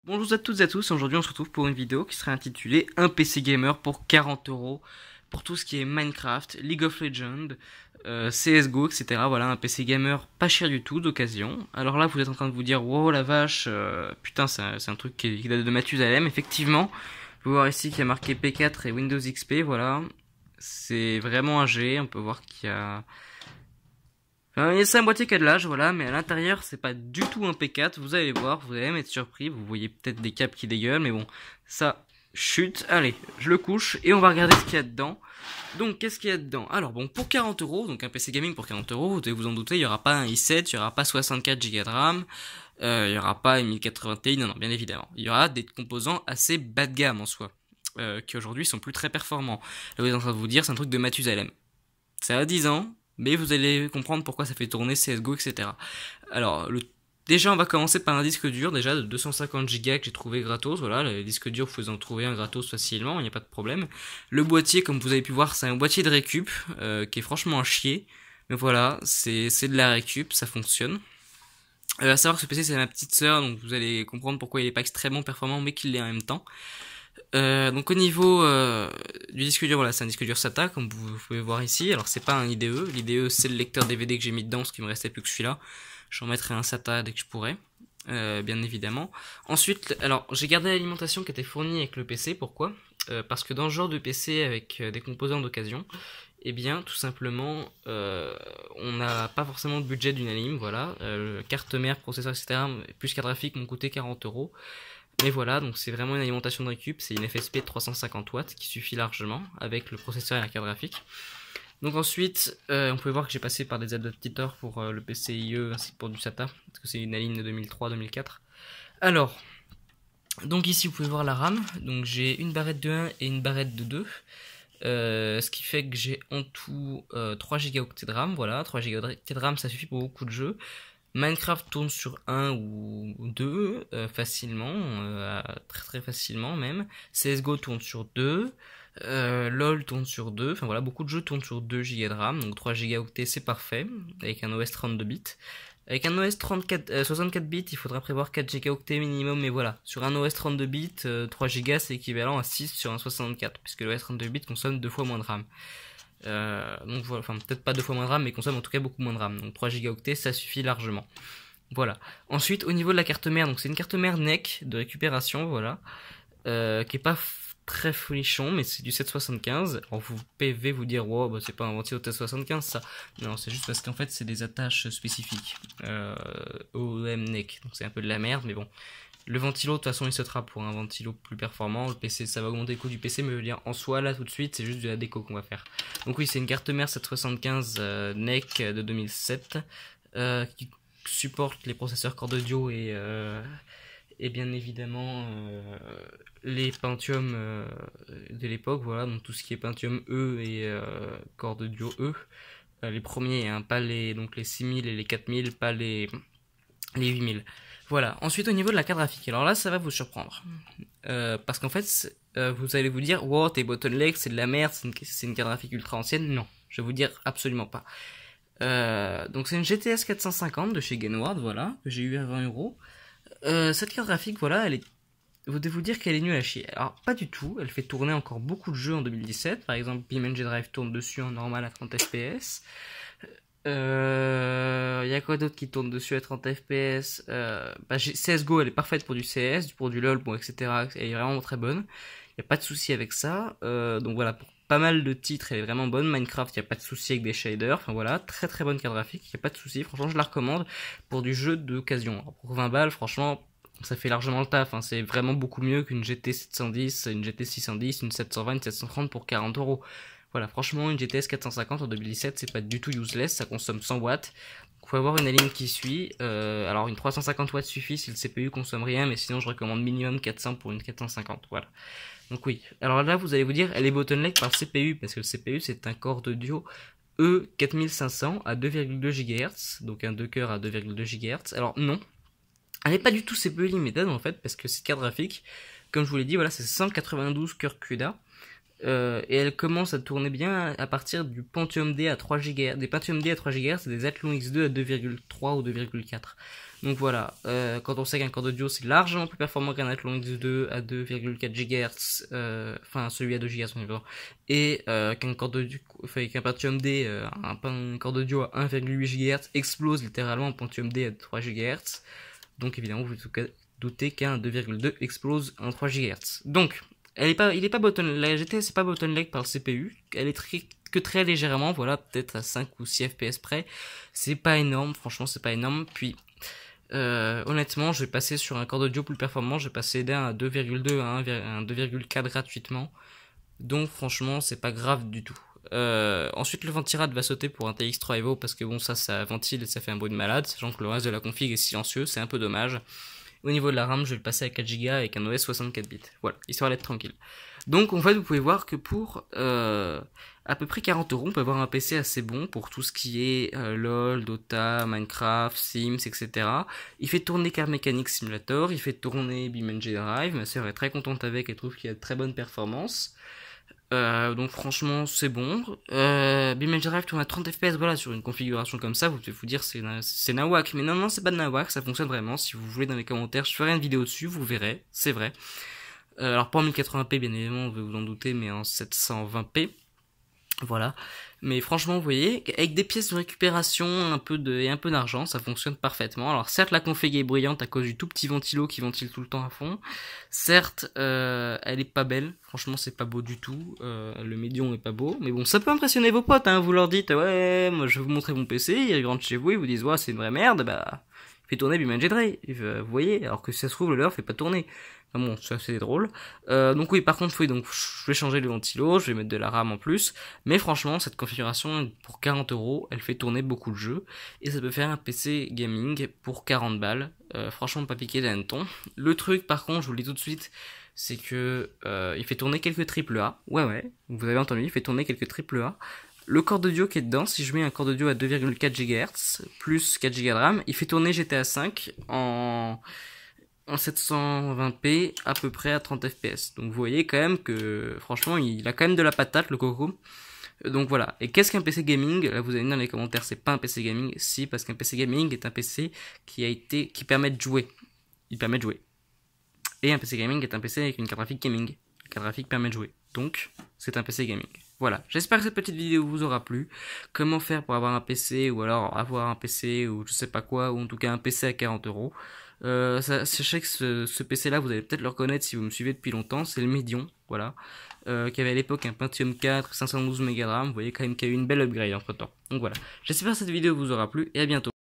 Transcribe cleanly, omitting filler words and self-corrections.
Bonjour à toutes et à tous, aujourd'hui on se retrouve pour une vidéo qui sera intitulée Un PC gamer pour 40 € pour tout ce qui est Minecraft, League of Legends, CSGO, etc. Voilà, un PC gamer pas cher du tout, d'occasion. Alors là vous êtes en train de vous dire, wow la vache, putain c'est un truc qui date de Mathusalem. Effectivement, vous pouvez voir ici qu'il y a marqué P4 et Windows XP, voilà. C'est vraiment un G, on peut voir qu'il y a... il y a 5 boîtiers câblage, voilà, mais à l'intérieur, c'est pas du tout un P4, vous allez voir, vous allez même être surpris, vous voyez peut-être des câbles qui dégueulent, mais bon, ça chute, allez, je le couche, et on va regarder ce qu'il y a dedans. Donc, qu'est-ce qu'il y a dedans? Alors bon, pour 40 €, donc un PC gaming pour 40 €, vous devez vous en douter, il y aura pas un i7, il y aura pas 64 Go de RAM, il y aura pas une 1080 Ti, non, non, bien évidemment. Il y aura des composants assez bas de gamme en soi, qui aujourd'hui sont plus très performants. Là, vous êtes en train de vous dire, c'est un truc de Mathusalem. Ça a 10 ans, mais vous allez comprendre pourquoi ça fait tourner CSGO, etc. Alors, déjà, on va commencer par un disque dur, déjà, de 250 Go que j'ai trouvé gratos. Voilà, le disque dur, vous pouvez en trouver un gratos facilement, il n'y a pas de problème. Le boîtier, comme vous avez pu voir, c'est un boîtier de récup, qui est franchement à chier. Mais voilà, c'est de la récup, ça fonctionne. À savoir que ce PC, c'est ma petite sœur, donc vous allez comprendre pourquoi il est pas extrêmement performant, mais qu'il l'est en même temps. Donc au niveau du disque dur, voilà, c'est un disque dur SATA comme vous pouvez voir ici. Alors c'est pas un IDE, l'IDE c'est le lecteur DVD que j'ai mis dedans, parce qu'il me restait plus que celui-là. J'en mettrai un SATA dès que je pourrai, bien évidemment. Ensuite, alors j'ai gardé l'alimentation qui était fournie avec le PC, pourquoi parce que dans ce genre de PC avec des composants d'occasion, eh bien tout simplement on n'a pas forcément de budget d'unanime, voilà. Carte mère, processeur, etc. plus carte graphique m'ont coûté 40 €. Mais voilà, donc c'est vraiment une alimentation de récup, c'est une FSP de 350 watts qui suffit largement avec le processeur et la carte graphique. Donc ensuite, on peut voir que j'ai passé par des adaptateurs pour le PCIe ainsi que pour du SATA, parce que c'est une ligne de 2003-2004. Alors, donc ici vous pouvez voir la RAM, donc j'ai une barrette de 1 et une barrette de 2. Ce qui fait que j'ai en tout 3 Go de RAM, voilà, 3 Go de RAM ça suffit pour beaucoup de jeux. Minecraft tourne sur 1 ou 2 facilement, très très facilement même. CSGO tourne sur 2, LOL tourne sur 2, enfin voilà, beaucoup de jeux tournent sur 2 Go de RAM, donc 3 Go c'est parfait, avec un OS 32 bits. Avec un OS 64 bits, il faudra prévoir 4 Go minimum, mais voilà, sur un OS 32 bits, 3 Go c'est équivalent à 6 sur un 64, puisque l'OS 32 bits consomme 2 fois moins de RAM. Donc voilà, enfin peut-être pas 2 fois moins de RAM, mais consomme en tout cas beaucoup moins de RAM. Donc 3 Go ça suffit largement. Voilà. Ensuite, au niveau de la carte mère, donc c'est une carte mère NEC de récupération, voilà, qui est pas très folichon, mais c'est du 775. Alors vous pouvez vous dire, wow, bah, c'est pas un ventilo 775 ça. Non, c'est juste parce qu'en fait c'est des attaches spécifiques OEM NEC, donc c'est un peu de la merde, mais bon. Le ventilo, de toute façon, il sautera pour un ventilo plus performant. Le PC, ça va augmenter le coût du PC, mais je veux dire, en soi, là, tout de suite, c'est juste de la déco qu'on va faire. Donc oui, c'est une carte mère 775 NEC de 2007 qui supporte les processeurs Core Duo et bien évidemment les Pentium de l'époque. Voilà, donc tout ce qui est Pentium E et Core Duo E. Les premiers, hein, pas les, donc les 6000 et les 4000, pas les 8000. Voilà. Ensuite, au niveau de la carte graphique, alors là, ça va vous surprendre. Parce qu'en fait, vous allez vous dire, wow, t'es bottleneck, c'est de la merde, c'est une carte graphique ultra ancienne. Non, je vais vous dire absolument pas. Donc c'est une GTS 450 de chez Gainward, voilà, que j'ai eu à 20 €. Cette carte graphique, voilà, vous devez vous dire qu'elle est nulle à chier. Alors, pas du tout, elle fait tourner encore beaucoup de jeux en 2017. Par exemple, BeamNG Drive tourne dessus en normal à 30 FPS. Y a quoi d'autre qui tourne dessus à 30 FPS? CSGO, elle est parfaite pour du CS, pour du LoL, bon, etc. Elle est vraiment très bonne. Y a pas de souci avec ça. Donc voilà, pour pas mal de titres, elle est vraiment bonne. Minecraft, y a pas de souci avec des shaders. Enfin voilà, très très bonne carte graphique. Y a pas de souci. Franchement, je la recommande pour du jeu d'occasion. Pour 20 balles, franchement, ça fait largement le taf. Hein. C'est vraiment beaucoup mieux qu'une GT 710, une GT 610, une 720, une 730 pour 40 €. Voilà, franchement, une GTS 450 en 2017, c'est pas du tout useless, ça consomme 100 watts. Il faut avoir une ligne qui suit. Alors, une 350 watts suffit si le CPU consomme rien, mais sinon, je recommande minimum 400 pour une 450. Voilà. Donc, oui. Alors là, vous allez vous dire, elle est bottleneck par le CPU, parce que le CPU, c'est un Core Duo E4500 à 2,2 GHz, donc un 2 cœurs à 2,2 GHz. Alors, non. Elle n'est pas du tout CPU limited, en fait, parce que cette carte graphique, comme je vous l'ai dit, voilà, c'est 192 cœurs CUDA. Et elle commence à tourner bien à partir du Pentium D à 3 GHz, des Pentium D à 3 GHz et des Athlon X2 à 2,3 ou 2,4. Donc voilà, quand on sait qu'un corps audio c'est largement plus performant qu'un Athlon X2 à 2,4 GHz, enfin celui à 2 GHz et qu'un corps audio, enfin, qu'un Pentium D, un corps audio à 1,8 GHz explose littéralement un Pentium D à 3 GHz. Donc évidemment vous vous doutez qu'un 2,2 explose en 3 GHz. Donc il est pas la GTX c'est pas bottleneck par le CPU, elle est que très légèrement, voilà, peut-être à 5 ou 6 FPS près. C'est pas énorme, franchement c'est pas énorme. Puis honnêtement, je vais passer sur un corps audio plus performant. Je vais passer d'un à 2,2 à un 2,4 gratuitement. Donc franchement, c'est pas grave du tout. Ensuite, le ventirad va sauter pour un TX3 Evo parce que bon, ça ventile et ça fait un bruit de malade, sachant que le reste de la config est silencieux, c'est un peu dommage. Au niveau de la RAM, je vais le passer à 4 Go avec un OS 64 bits. Voilà, histoire d'être tranquille. Donc en fait, vous pouvez voir que pour à peu près 40 euros, on peut avoir un PC assez bon pour tout ce qui est LOL, Dota, Minecraft, Sims, etc. Il fait tourner Car Mechanic Simulator, il fait tourner BeamNG Drive, ma soeur est très contente avec, elle trouve qu'il a de très bonnes performances. Donc franchement c'est bon. BeamNG Drive tourne à 30 fps, voilà, sur une configuration comme ça, vous devez vous dire c'est nawak, mais non c'est pas de nawak, ça fonctionne vraiment. Si vous voulez dans les commentaires, je ferai une vidéo dessus, vous verrez, c'est vrai. Alors pas en 1080p bien évidemment, vous vous en doutez, mais en 720p. Voilà. Mais franchement, vous voyez, avec des pièces de récupération, et un peu d'argent, ça fonctionne parfaitement. Alors certes, la config est bruyante à cause du tout petit ventilo qui ventile tout le temps à fond. Certes, elle est pas belle. Franchement, c'est pas beau du tout. Le médium est pas beau. Mais bon, ça peut impressionner vos potes, hein. Vous leur dites, ouais, moi je vais vous montrer mon PC. Ils rentrent chez vous, ils vous disent, ouais, c'est une vraie merde. Bah, fait tourner BeamNG Drive. Vous voyez, alors que si ça se trouve, le leur fait pas tourner. Enfin bon, ça c'est drôle. Donc oui, par contre, oui, donc je vais changer le ventilo, je vais mettre de la RAM en plus. Mais franchement, cette configuration, pour 40 euros, elle fait tourner beaucoup de jeux. Et ça peut faire un PC gaming pour 40 balles. Franchement, pas piqué d'hanneton. Le truc, par contre, je vous le dis tout de suite, c'est que il fait tourner quelques AAA. Ouais, vous avez entendu, il fait tourner quelques AAA. Le corps d'audio qui est dedans, si je mets un corps d'audio à 2,4 GHz, plus 4 Go de RAM, il fait tourner GTA V en 720p à peu près à 30 fps. Donc vous voyez quand même que franchement il a quand même de la patate le coco. Donc voilà. Et qu'est-ce qu'un PC gaming? Là vous allez me dire dans les commentaires, c'est pas un PC gaming. Si, parce qu'un PC gaming est un PC qui permet de jouer. Il permet de jouer. Et un PC gaming est un PC avec une carte graphique gaming. La carte graphique permet de jouer. Donc c'est un PC gaming. Voilà, j'espère que cette petite vidéo vous aura plu. Comment faire pour avoir un PC, ou alors avoir un PC, ou je sais pas quoi, ou en tout cas un PC à 40 euros. Sachez que ce PC là, vous allez peut-être le reconnaître si vous me suivez depuis longtemps, c'est le Medion, voilà. Qui avait à l'époque un Pentium 4, 512 Mb de RAM, vous voyez quand même qu'il y a eu une belle upgrade entre temps. Donc voilà, j'espère que cette vidéo vous aura plu, et à bientôt.